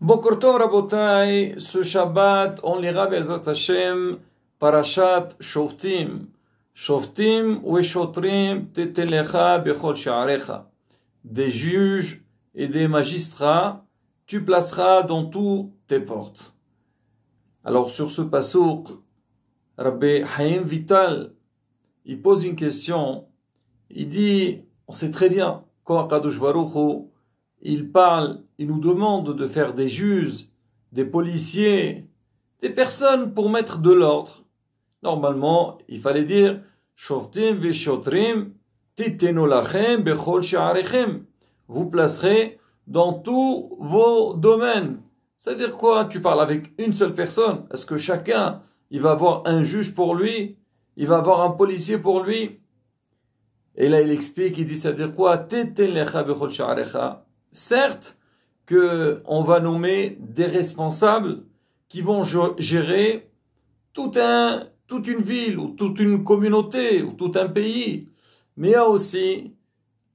Boker Tov Rabotai, ce Shabbat, on lira Be'ezrat Hashem, Parashat Shoftim. Shoftim ou Shotrim, Tetelecha Bechol Sha'arecha. Des juges et des magistrats, tu placeras dans tous tes portes. Alors sur ce passouk, Rabbi Haïm Vital, il pose une question. Il dit, on sait très bien, quand Kadosh Baruch Hu, il parle, il nous demande de faire des juges, des policiers, des personnes pour mettre de l'ordre. Normalement, il fallait dire Shoftim veshotrim titenu lachem bechol sha'arechem. Vous placerez dans tous vos domaines. C'est-à-dire quoi? Tu parles avec une seule personne. Est-ce que chacun, il va avoir un juge pour lui? Il va avoir un policier pour lui? Et là, il explique, il dit, c'est-à-dire quoi? Titenu lachem bechol sha'arecha. Certes qu'on va nommer des responsables qui vont gérer toute une ville ou toute une communauté ou tout un pays. Mais il y a aussi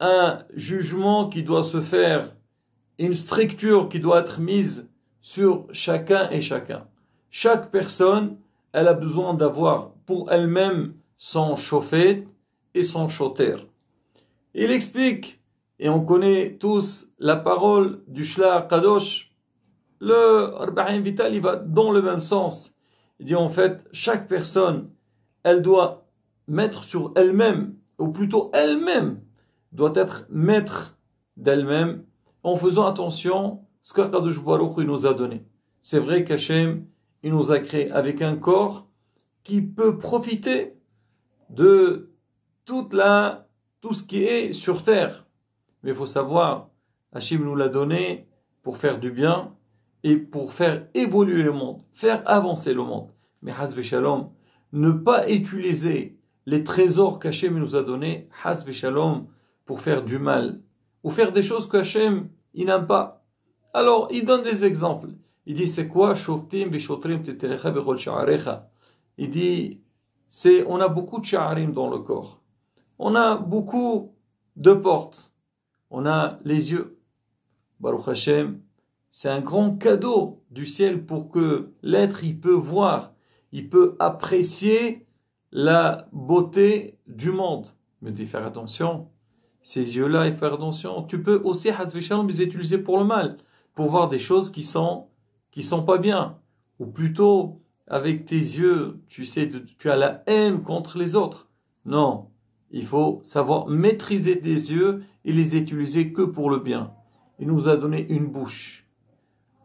un jugement qui doit se faire, une structure qui doit être mise sur chacun et chacun. Chaque personne, elle a besoin d'avoir pour elle-même son chauffet et son choter. Il explique, et on connaît tous la parole du Shlach Kadosh, le Rabbi Haïm Vital, il va dans le même sens. Il dit en fait, chaque personne, elle doit mettre sur elle-même, ou plutôt elle-même, doit être maître d'elle-même, en faisant attention à ce que Kadosh Baruch Hu nous a donné. C'est vrai qu'Hachem, il nous a créé avec un corps qui peut profiter de tout ce qui est sur terre. Mais il faut savoir, Hachem nous l'a donné pour faire du bien et pour faire évoluer le monde, faire avancer le monde. Mais Haz Shalom, ne pas utiliser les trésors qu'Hachem nous a donnés, Haz Shalom, pour faire du mal, ou faire des choses qu'Hachem, il n'aime pas. Alors, il donne des exemples. Il dit, c'est quoi? Shoftim veshotrim tetelecha bechol sha'arecha. Il dit, on a beaucoup de sha'arim dans le corps. On a beaucoup de portes. On a les yeux. Baruch Hashem, c'est un grand cadeau du ciel pour que l'être, il peut voir, il peut apprécier la beauté du monde. Mais il faut faire attention. Ces yeux-là, il faut faire attention. Tu peux aussi, Hazve Shalom, les utiliser pour le mal, pour voir des choses qui sont pas bien. Ou plutôt, avec tes yeux, tu sais, tu as la haine contre les autres. Non. Il faut savoir maîtriser tes yeux et les utiliser que pour le bien. Il nous a donné une bouche.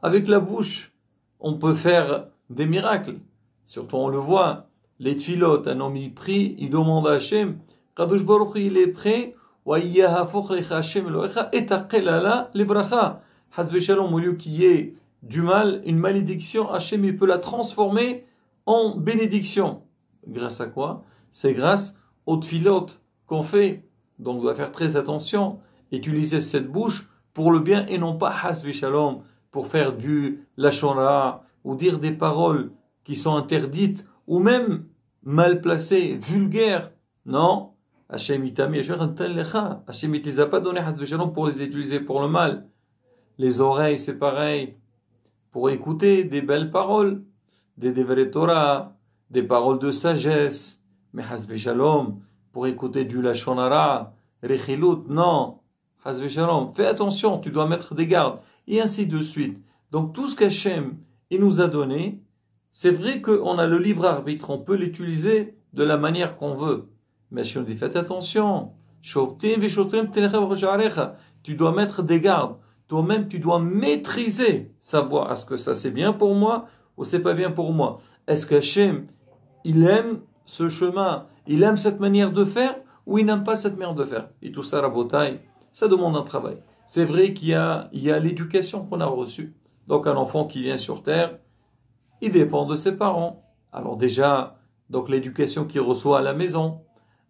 Avec la bouche, on peut faire des miracles. Surtout, on le voit. Les tfilotes, un homme y prie, il demande à Hachem, Kadosh Baruch Hu, il est prêt, wa yahafoch lecha Hachem Elohecha etaqel ala lebracha. Hazve Shalom, au lieu qu'il y ait du mal, une malédiction, Hachem, il peut la transformer en bénédiction. Grâce à quoi? C'est grâce aux tfilotes qu'on fait. Donc on doit faire très attention, utiliser cette bouche pour le bien et non pas Hasbi Shalom pour faire du lashon hara ou dire des paroles qui sont interdites ou même mal placées, vulgaires. Non, Hachem itami, Hachem ne les a pas donné Hasbi Shalom pour les utiliser pour le mal. Les oreilles, c'est pareil, pour écouter des belles paroles, des Devrei Torah, des paroles de sagesse. Mais Hasbi Shalom, pour écouter du lashon hara, rechilut, non. Hasbi Shalom, fais attention, tu dois mettre des gardes. Et ainsi de suite. Donc tout ce qu'Hachem il nous a donné, c'est vrai qu'on a le libre arbitre, on peut l'utiliser de la manière qu'on veut. Mais Hachem dit, faites attention. Tu dois mettre des gardes. Toi-même, tu dois maîtriser, savoir est-ce que ça c'est bien pour moi ou c'est pas bien pour moi. Est-ce qu'Hachem, il aime ce chemin, il aime cette manière de faire ou il n'aime pas cette manière de faire. Et tout ça, Rabotai, ça demande un travail. C'est vrai qu'il y a l'éducation qu'on a reçue. Donc un enfant qui vient sur terre, il dépend de ses parents. Alors déjà, donc l'éducation qu'il reçoit à la maison.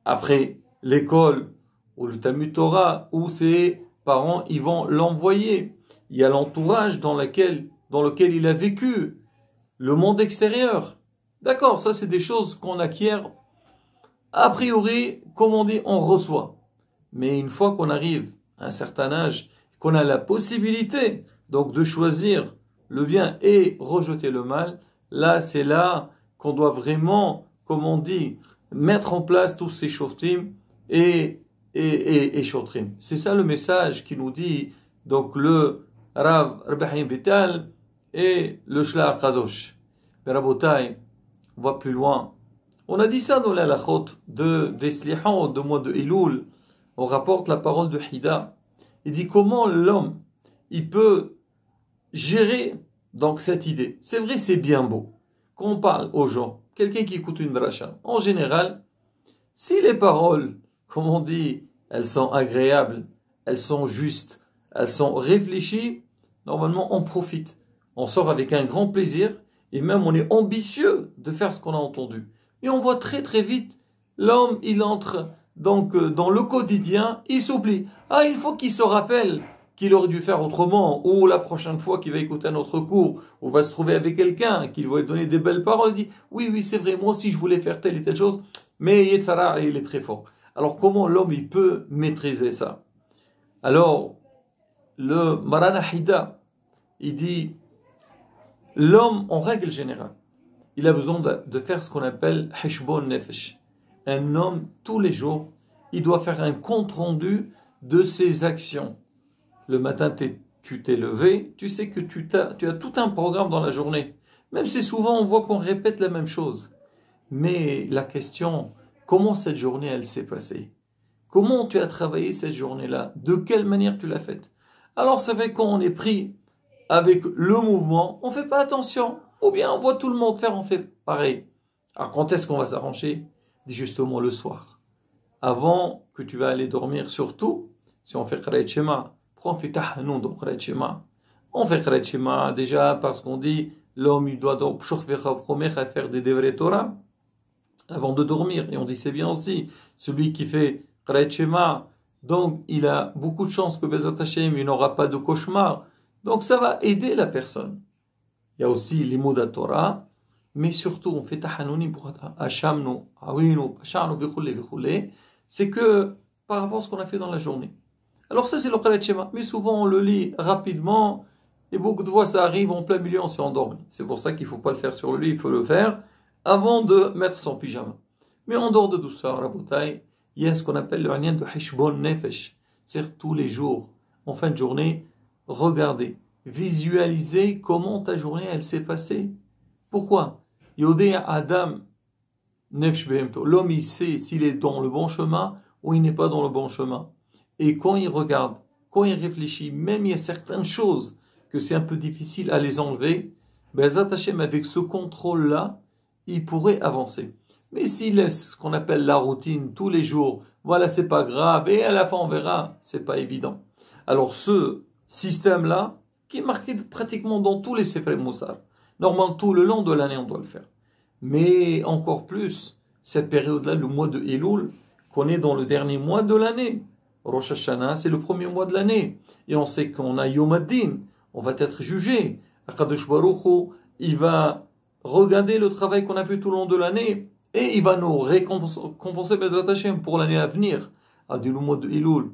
Après, l'école ou le Talmud Torah, où ses parents ils vont l'envoyer. Il y a l'entourage dans lequel il a vécu, le monde extérieur. D'accord, ça c'est des choses qu'on acquiert a priori, comme on dit, on reçoit. Mais une fois qu'on arrive à un certain âge, qu'on a la possibilité donc de choisir le bien et rejeter le mal, là c'est là qu'on doit vraiment, comme on dit, mettre en place tous ces shoftim et shotrim. C'est ça le message qui nous dit donc le Rav Rabbi Vital et le Shlach Kadosh. Mais Rabotai, on va plus loin. On a dit ça dans la halachot des Slichot, de mois de Elul. On rapporte la parole de Hida. Il dit comment l'homme, il peut gérer donc cette idée. C'est vrai, c'est bien beau. Quand on parle aux gens, quelqu'un qui écoute une dracha, en général, si les paroles, comme on dit, elles sont agréables, elles sont justes, elles sont réfléchies, normalement on profite. On sort avec un grand plaisir et même on est ambitieux de faire ce qu'on a entendu. Et on voit très très vite, l'homme il entre donc dans le quotidien, il s'oublie. Ah, il faut qu'il se rappelle qu'il aurait dû faire autrement, ou la prochaine fois qu'il va écouter un autre cours, ou va se trouver avec quelqu'un, qu'il va lui donner des belles paroles, il dit, oui, c'est vrai, moi aussi je voulais faire telle et telle chose, mais Yetzara, il est très fort. Alors comment l'homme, il peut maîtriser ça? Alors, le Maranahida, il dit, l'homme, en règle générale, il a besoin de faire ce qu'on appelle Heshbon Nefesh. Un homme, tous les jours, il doit faire un compte-rendu de ses actions. Le matin, tu t'es levé, tu sais que tu as tout un programme dans la journée. Même si souvent on voit qu'on répète la même chose. Mais la question, comment cette journée, elle s'est passée? Comment tu as travaillé cette journée-là? De quelle manière tu l'as faite? Alors c'est vrai qu'on est pris avec le mouvement, on ne fait pas attention. Ou bien on voit tout le monde faire, on fait pareil. Alors quand est-ce qu'on va s'arranger? Justement le soir. Avant que tu vas aller dormir, surtout, si on fait Qur'an Shema, on fait Tahanoun dans Qur'an Shema. On fait Qur'an Shema déjà parce qu'on dit l'homme il doit donc faire des devrei Torah avant de dormir. Et on dit c'est bien aussi, celui qui fait Qur'an Shema, donc il a beaucoup de chances que Bezat Hashem, il n'aura pas de cauchemar. Donc ça va aider la personne. Il y a aussi l'Imoud Torah, mais surtout on fait Tahanounim pour Hashamnu, Awinu, Pashanu, Bichoulé, c'est que par rapport à ce qu'on a fait dans la journée. Alors ça c'est le Qur'an Shema, mais souvent on le lit rapidement et beaucoup de fois ça arrive en plein milieu, on s'est endormi. C'est pour ça qu'il ne faut pas le faire sur le lit, il faut le faire avant de mettre son pyjama. Mais en dehors de tout ça, Rabotai, il y a ce qu'on appelle le Anyan de Heshbon Nefesh. C'est-à-dire tous les jours, en fin de journée, regardez, visualisez comment ta journée elle s'est passée. Pourquoi? Yodé Adam Nefesh Behemto. L'homme il sait s'il est dans le bon chemin ou il n'est pas dans le bon chemin. Et quand il regarde, quand il réfléchit, même il y a certaines choses que c'est un peu difficile à les enlever, Bezat Hashem, avec ce contrôle-là, il pourrait avancer. Mais s'il laisse ce qu'on appelle la routine tous les jours, voilà, c'est pas grave, et à la fin on verra, c'est pas évident. Alors ce système-là, qui est marqué pratiquement dans tous les Sefer Moussar, normalement tout le long de l'année on doit le faire. Mais encore plus, cette période-là, le mois de Elul, qu'on est dans le dernier mois de l'année. Rosh Hashanah, c'est le premier mois de l'année. Et on sait qu'on a Yom Ad-Din, on va être jugé. Akadosh Baruch Hu, il va regarder le travail qu'on a fait tout le long de l'année et il va nous récompenser Bezrat Hashem pour l'année à venir. À le mois de Elul,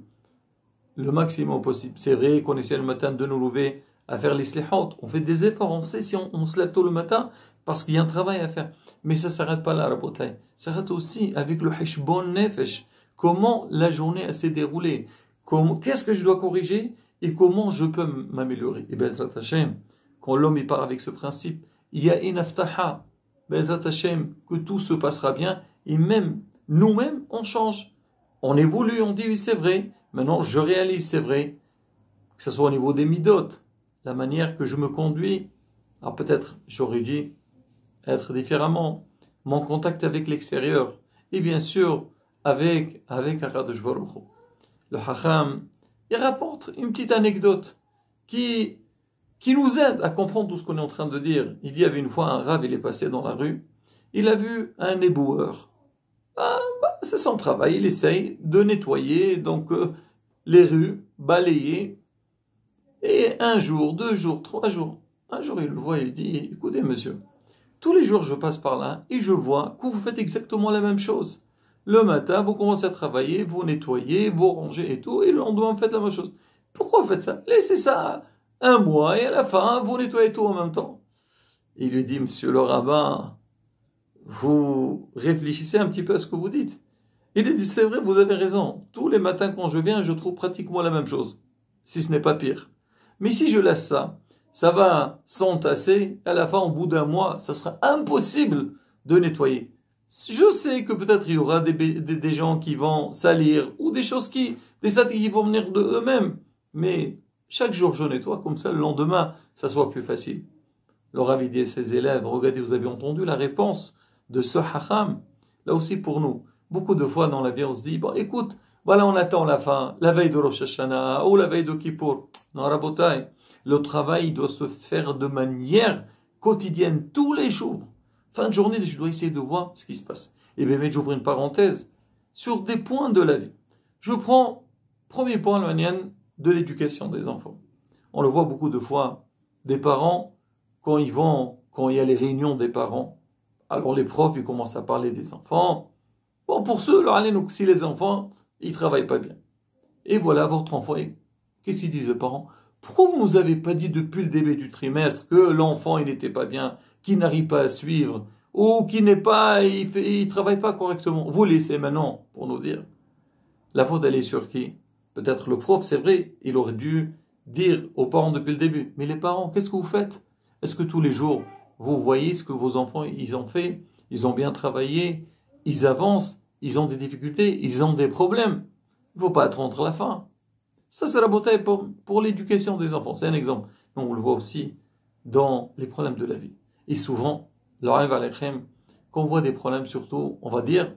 le maximum possible. C'est vrai qu'on essaie le matin de nous lever à faire les slihot. On fait des efforts, on sait si on se lève tôt le matin parce qu'il y a un travail à faire. Mais ça ne s'arrête pas là, Rabotai. Ça s'arrête aussi avec le Heshbon Nefesh. Comment la journée s'est déroulée? Qu'est-ce que je dois corriger? Et comment je peux m'améliorer? Et Bezrat Hashem, quand l'homme il part avec ce principe, il y a une aftaha, Bezrat Hashem, que tout se passera bien. Et même, nous-mêmes, on change. On évolue, on dit oui c'est vrai. Maintenant, je réalise c'est vrai. Que ce soit au niveau des midot, la manière que je me conduis. Alors peut-être j'aurais dû être différemment. Mon contact avec l'extérieur. Et bien sûr, avec Akadosh Baruch Hu. Le Hacham, il rapporte une petite anecdote qui nous aide à comprendre tout ce qu'on est en train de dire. Il dit, il y avait une fois un rave, il est passé dans la rue, il a vu un éboueur. C'est son travail, il essaye de nettoyer donc les rues, balayer. Et un jour, 2 jours, 3 jours, un jour il le voit et il dit, écoutez monsieur, tous les jours je passe par là et je vois que vous faites exactement la même chose. Le matin, vous commencez à travailler, vous nettoyez, vous rangez et tout, et le lendemain, vous faites la même chose. Pourquoi vous faites ça? Laissez ça un mois, et à la fin, vous nettoyez tout en même temps. Il lui dit, monsieur le rabbin, vous réfléchissez un petit peu à ce que vous dites. Il lui dit, c'est vrai, vous avez raison. Tous les matins quand je viens, je trouve pratiquement la même chose, si ce n'est pas pire. Mais si je laisse ça, ça va s'entasser. À la fin, au bout d'un mois, ça sera impossible de nettoyer. Je sais que peut-être il y aura des gens qui vont salir ou des choses des saletés qui vont venir de eux-mêmes. Mais chaque jour, je nettoie comme ça, le lendemain, ça soit plus facile. Le Rav dit à ses élèves, regardez, vous avez entendu la réponse de ce hacham. Là aussi pour nous, beaucoup de fois dans la vie, on se dit, bon, écoute, voilà, on attend la fin, la veille de Rosh Hashanah ou la veille de Kippour. Non, Rabotai, le travail doit se faire de manière quotidienne, tous les jours. Fin de journée, je dois essayer de voir ce qui se passe. Et bien, j'ouvre une parenthèse sur des points de la vie. Je prends, premier point, le manienne de l'éducation des enfants. On le voit beaucoup de fois, des parents, quand il y a les réunions des parents, alors les profs, ils commencent à parler des enfants. Bon, pour ceux, si les enfants, ils travaillent pas bien. Et voilà, votre enfant, qu'est-ce qu'ils disent les parents? Pourquoi vous nous avez pas dit depuis le début du trimestre que l'enfant, il n'était pas bien, qu'il n'arrive pas à suivre, ou qu'il il travaille pas correctement? Vous laissez maintenant, pour nous dire. La faute, elle est sur qui? Peut-être le prof, c'est vrai, il aurait dû dire aux parents depuis le début. Mais les parents, qu'est-ce que vous faites? Est-ce que tous les jours, vous voyez ce que vos enfants, ils ont fait? Ils ont bien travaillé, ils avancent, ils ont des difficultés, ils ont des problèmes. Il ne faut pas attendre la fin. Ça, c'est la beauté pour l'éducation des enfants. C'est un exemple. Mais on le voit aussi dans les problèmes de la vie. Et souvent, quand on voit des problèmes, surtout, on va dire,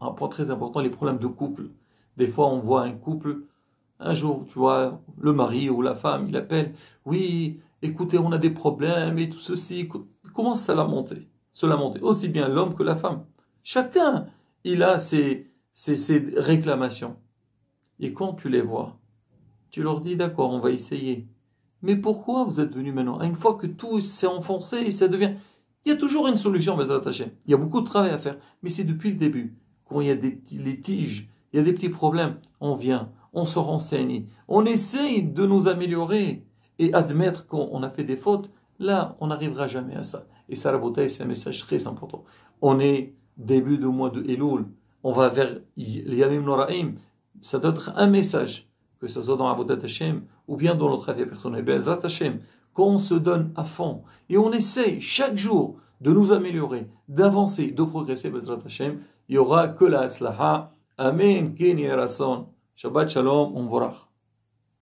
un point très important, les problèmes de couple. Des fois, on voit un couple, un jour, tu vois, le mari ou la femme, il appelle, oui, écoutez, on a des problèmes et tout ceci. Il commence à se lamenter, aussi bien l'homme que la femme. Chacun, il a ses réclamations. Et quand tu les vois, tu leur dis, d'accord, on va essayer. Mais pourquoi vous êtes venus maintenant? Une fois que tout s'est enfoncé, ça devient... Il y a toujours une solution, Bezrat Hashem. Il y a beaucoup de travail à faire. Mais c'est depuis le début. Quand il y a des petits litiges, il y a des petits problèmes, on vient, on se renseigne, on essaye de nous améliorer et admettre qu'on a fait des fautes. Là, on n'arrivera jamais à ça. Et ça, la beauté, c'est un message très important. On est début du mois de Elul. On va vers Yamim Noraim. Ça doit être un message, que ce soit dans la beauté Hashem ou bien dans notre vie personnelle. Bezrat Hashem, quand on se donne à fond et on essaye chaque jour de nous améliorer, d'avancer, de progresser, Bezrat Hashem, il n'y aura que la Hatzlaha. Amen. Ken Yerason. Shabbat Shalom. On vorach.